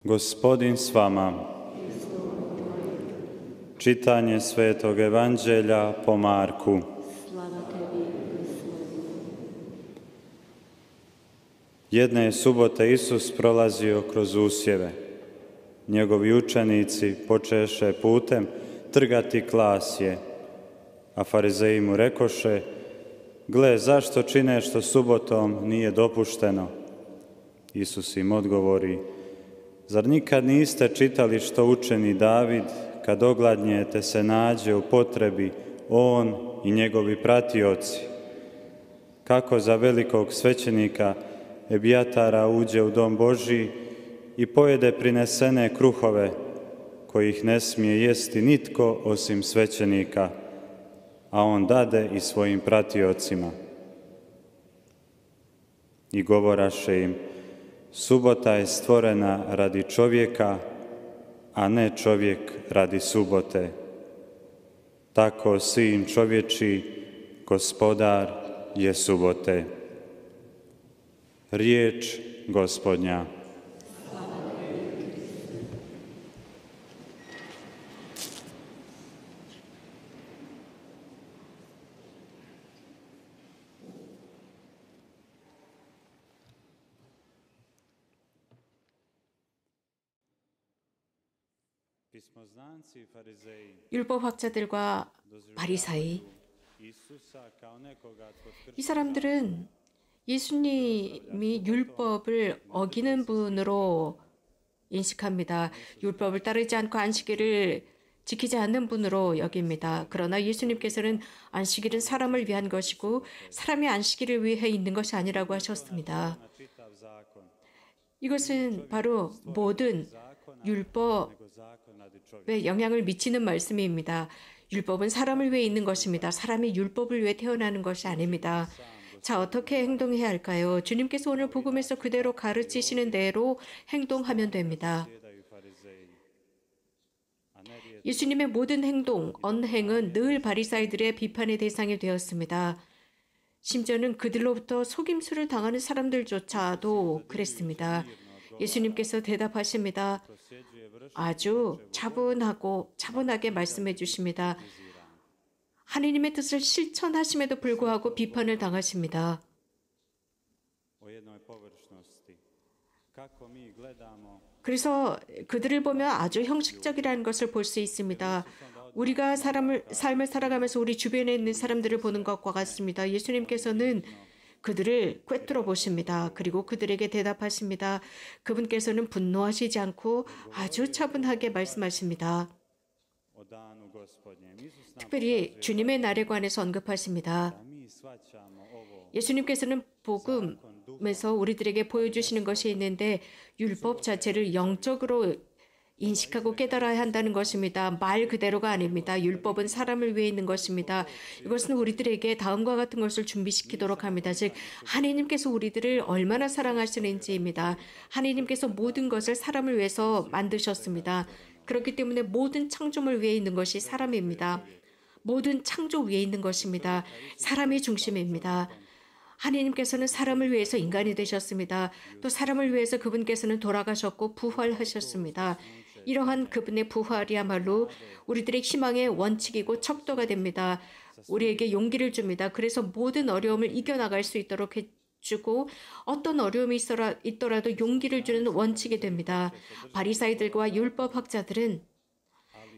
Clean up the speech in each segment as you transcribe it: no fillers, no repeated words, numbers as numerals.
Gospodin s vama. Čitanje Svetog Evanđelja po Marku. Jedne je subote Isus prolazio kroz usjeve. Njegovi učenici počeše putem trgati klasje, a farizeji mu rekoše: gle, zašto čine što subotom nije dopušteno? Isus im odgovori: zar nikad niste čitali što učini David, kad ogladnje te se nađe u potrebi on i njegovi pratioci? Kako za velikog svećenika Ebijatara uđe u dom Božji i pojede prinesene kruhove, kojih ne smije jesti nitko osim svećenika, a on dade i svojim pratiocima. I govoraše im: subota je stvorena radi čovjeka, a ne čovjek radi subote. Tako Sin čovječji, Gospodar je subote. Riječ Gospodnja. 율법학자들과 바리사이, 이 사람들은 예수님이 율법을 어기는 분으로 인식합니다. 율법을 따르지 않고 안식일을 지키지 않는 분으로 여깁니다. 그러나 예수님께서는 안식일은 사람을 위한 것이고 사람이 안식일을 위해 있는 것이 아니라고 하셨습니다. 이것은 바로 모든 율법에 영향을 미치는 말씀입니다. 율법은 사람을 위해 있는 것입니다. 사람이 율법을 위해 태어나는 것이 아닙니다. 자, 어떻게 행동해야 할까요? 주님께서 오늘 복음에서 그대로 가르치시는 대로 행동하면 됩니다. 예수님의 모든 행동, 언행은 늘 바리사이들의 비판의 대상이 되었습니다. 심지어는 그들로부터 속임수를 당하는 사람들조차도 그랬습니다. 예수님께서 대답하십니다. 아주 차분하게 말씀해 주십니다. 하느님의 뜻을 실천하심에도 불구하고 비판을 당하십니다. 그래서 그들을 보면 아주 형식적이라는 것을 볼 수 있습니다. 우리가 삶을 살아가면서 우리 주변에 있는 사람들을 보는 것과 같습니다. 예수님께서는 그들을 꿰뚫어 보십니다. 그리고 그들에게 대답하십니다. 그분께서는 분노하시지 않고 아주 차분하게 말씀하십니다. 특별히 주님의 날에 관해서 언급하십니다. 예수님께서는 복음에서 우리들에게 보여주시는 것이 있는데 율법 자체를 영적으로 인식하고 깨달아야 한다는 것입니다. 말 그대로가 아닙니다. 율법은 사람을 위해 있는 것입니다. 이것은 우리들에게 다음과 같은 것을 준비시키도록 합니다. 즉, 하나님께서 우리들을 얼마나 사랑하시는지입니다. 하나님께서 모든 것을 사람을 위해서 만드셨습니다. 그렇기 때문에 모든 창조물 위에 있는 것이 사람입니다. 모든 창조 위에 있는 것입니다. 사람이 중심입니다. 하나님께서는 사람을 위해서 인간이 되셨습니다. 또 사람을 위해서 그분께서는 돌아가셨고 부활하셨습니다. 이러한 그분의 부활이야말로 우리들의 희망의 원칙이고 척도가 됩니다. 우리에게 용기를 줍니다. 그래서 모든 어려움을 이겨나갈 수 있도록 해주고 어떤 어려움이 있더라도 용기를 주는 원칙이 됩니다. 바리사이들과 율법학자들은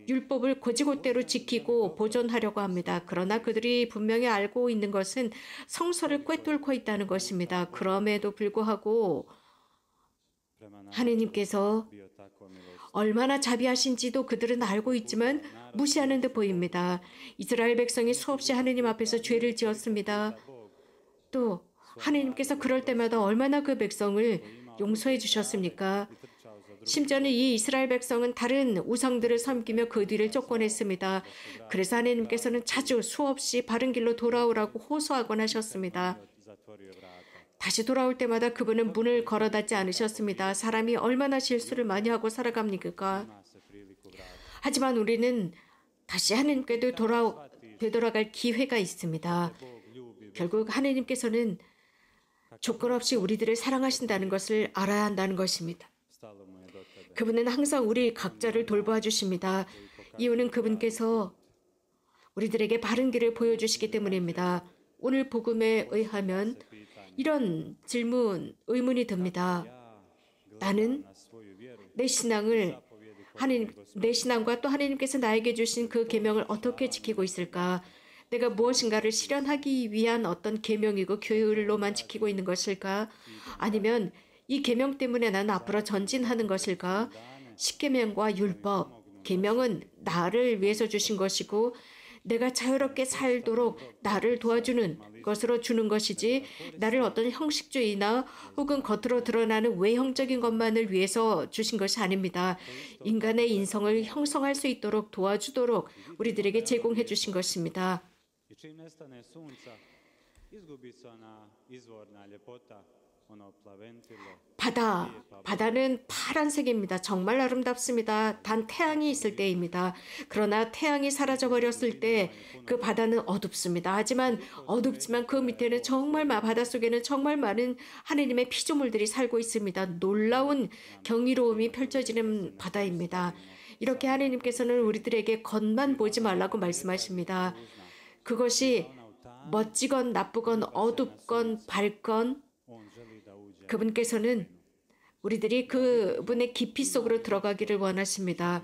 율법을 곧이곧대로 지키고 보존하려고 합니다. 그러나 그들이 분명히 알고 있는 것은 성서를 꿰뚫고 있다는 것입니다. 그럼에도 불구하고 하느님께서 얼마나 자비하신지도 그들은 알고 있지만 무시하는 듯 보입니다. 이스라엘 백성이 수없이 하느님 앞에서 죄를 지었습니다. 또 하느님께서 그럴 때마다 얼마나 그 백성을 용서해 주셨습니까? 심지어는 이 이스라엘 백성은 다른 우상들을 섬기며 그 뒤를 쫓곤했습니다. 그래서 하나님께서는 자주 수없이 바른 길로 돌아오라고 호소하곤 하셨습니다. 다시 돌아올 때마다 그분은 문을 걸어 닫지 않으셨습니다. 사람이 얼마나 실수를 많이 하고 살아갑니까? 하지만 우리는 다시 하나님께 되돌아갈 기회가 있습니다. 결국 하나님께서는 조건 없이 우리들을 사랑하신다는 것을 알아야 한다는 것입니다. 그분은 항상 우리 각자를 돌보아 주십니다. 이유는 그분께서 우리들에게 바른 길을 보여주시기 때문입니다. 오늘 복음에 의하면 이런 의문이 듭니다. 나는 내 신앙과 또 하나님께서 나에게 주신 그 계명을 어떻게 지키고 있을까? 내가 무엇인가를 실현하기 위한 어떤 계명이고 규율로만 지키고 있는 것일까? 아니면 이 계명 때문에 나는 앞으로 전진하는 것일까? 십계명과 율법, 계명은 나를 위해서 주신 것이고 내가 자유롭게 살도록 나를 도와주는 것으로 주는 것이지 나를 어떤 형식주의나 혹은 겉으로 드러나는 외형적인 것만을 위해서 주신 것이 아닙니다. 인간의 인성을 형성할 수 있도록 도와주도록 우리들에게 제공해 주신 것입니다. 바다는 파란색입니다. 정말 아름답습니다. 단 태양이 있을 때입니다. 그러나 태양이 사라져버렸을 때 그 바다는 어둡습니다. 하지만 어둡지만 그 밑에는 바닷속에는 정말 많은 하느님의 피조물들이 살고 있습니다. 놀라운 경이로움이 펼쳐지는 바다입니다. 이렇게 하느님께서는 우리들에게 겉만 보지 말라고 말씀하십니다. 그것이 멋지건 나쁘건 어둡건 밝건 그분께서는 우리들이 그분의 깊이 속으로 들어가기를 원하십니다.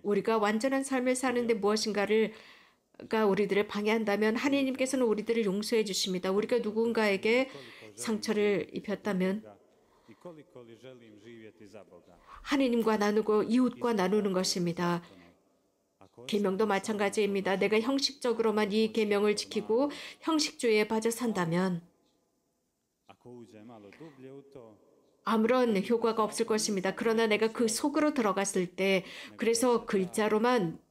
우리가 완전한 삶을 사는데 무엇인가가 우리들을 방해한다면 하나님께서는 우리들을 용서해 주십니다. 우리가 누군가에게 상처를 입혔다면 하나님과 나누고 이웃과 나누는 것입니다. 계명도 마찬가지입니다. 내가 형식적으로만 이 계명을 지키고 형식주의에 빠져 산다면 아무런 효과가 없을 것입니다. 그러나 내가 그 속으로 들어갔을 때 그래서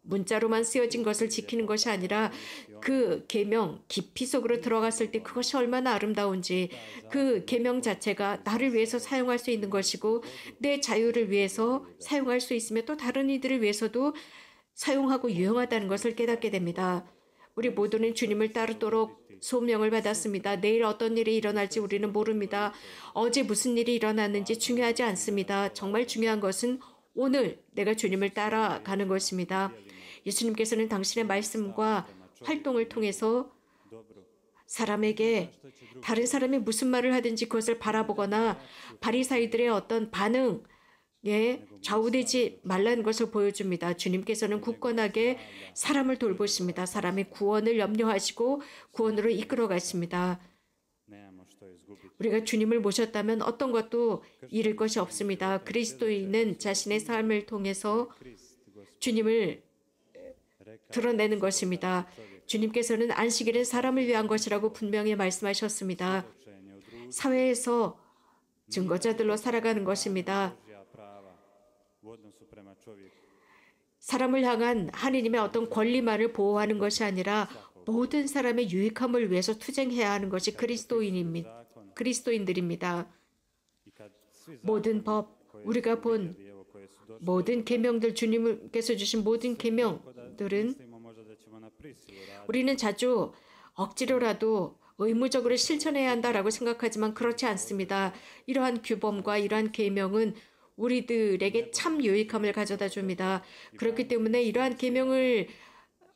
문자로만 쓰여진 것을 지키는 것이 아니라 그 계명 깊이 속으로 들어갔을 때 그것이 얼마나 아름다운지 그 계명 자체가 나를 위해서 사용할 수 있는 것이고 내 자유를 위해서 사용할 수 있으며 또 다른 이들을 위해서도 사용하고 유용하다는 것을 깨닫게 됩니다. 우리 모두는 주님을 따르도록 소명을 받았습니다. 내일 어떤 일이 일어날지 우리는 모릅니다. 어제 무슨 일이 일어났는지 중요하지 않습니다. 정말 중요한 것은 오늘 내가 주님을 따라가는 것입니다. 예수님께서는 당신의 말씀과 활동을 통해서 다른 사람이 무슨 말을 하든지 그것을 바라보거나 바리사이들의 어떤 반응에 좌우되지 말라는 것을 보여줍니다. 주님께서는 굳건하게 사람을 돌보십니다. 사람의 구원을 염려하시고 구원으로 이끌어 가십니다. 우리가 주님을 모셨다면 어떤 것도 잃을 것이 없습니다. 그리스도인은 자신의 삶을 통해서 주님을 드러내는 것입니다. 주님께서는 안식일은 사람을 위한 것이라고 분명히 말씀하셨습니다. 사회에서 증거자들로 살아가는 것입니다. 사람을 향한 하느님의 어떤 권리만을 보호하는 것이 아니라 모든 사람의 유익함을 위해서 투쟁해야 하는 것이 그리스도인들입니다. 모든 법, 우리가 본 모든 계명들, 주님께서 주신 모든 계명들은 우리는 자주 억지로라도 의무적으로 실천해야 한다라고 생각하지만 그렇지 않습니다. 이러한 규범과 이러한 계명은 우리들에게 참 유익함을 가져다 줍니다. 그렇기 때문에 이러한 계명을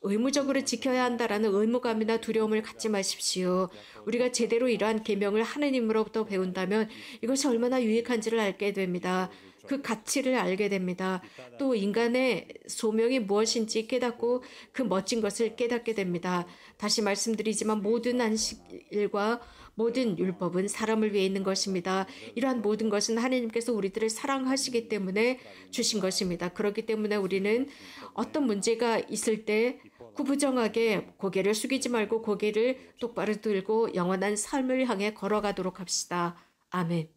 의무적으로 지켜야 한다라는 의무감이나 두려움을 갖지 마십시오. 우리가 제대로 이러한 계명을 하느님으로부터 배운다면 이것이 얼마나 유익한지를 알게 됩니다. 그 가치를 알게 됩니다. 또 인간의 소명이 무엇인지 깨닫고 그 멋진 것을 깨닫게 됩니다. 다시 말씀드리지만 모든 안식일과 모든 율법은 사람을 위해 있는 것입니다. 이러한 모든 것은 하나님께서 우리들을 사랑하시기 때문에 주신 것입니다. 그렇기 때문에 우리는 어떤 문제가 있을 때 구부정하게 고개를 숙이지 말고 고개를 똑바로 들고 영원한 삶을 향해 걸어가도록 합시다. 아멘.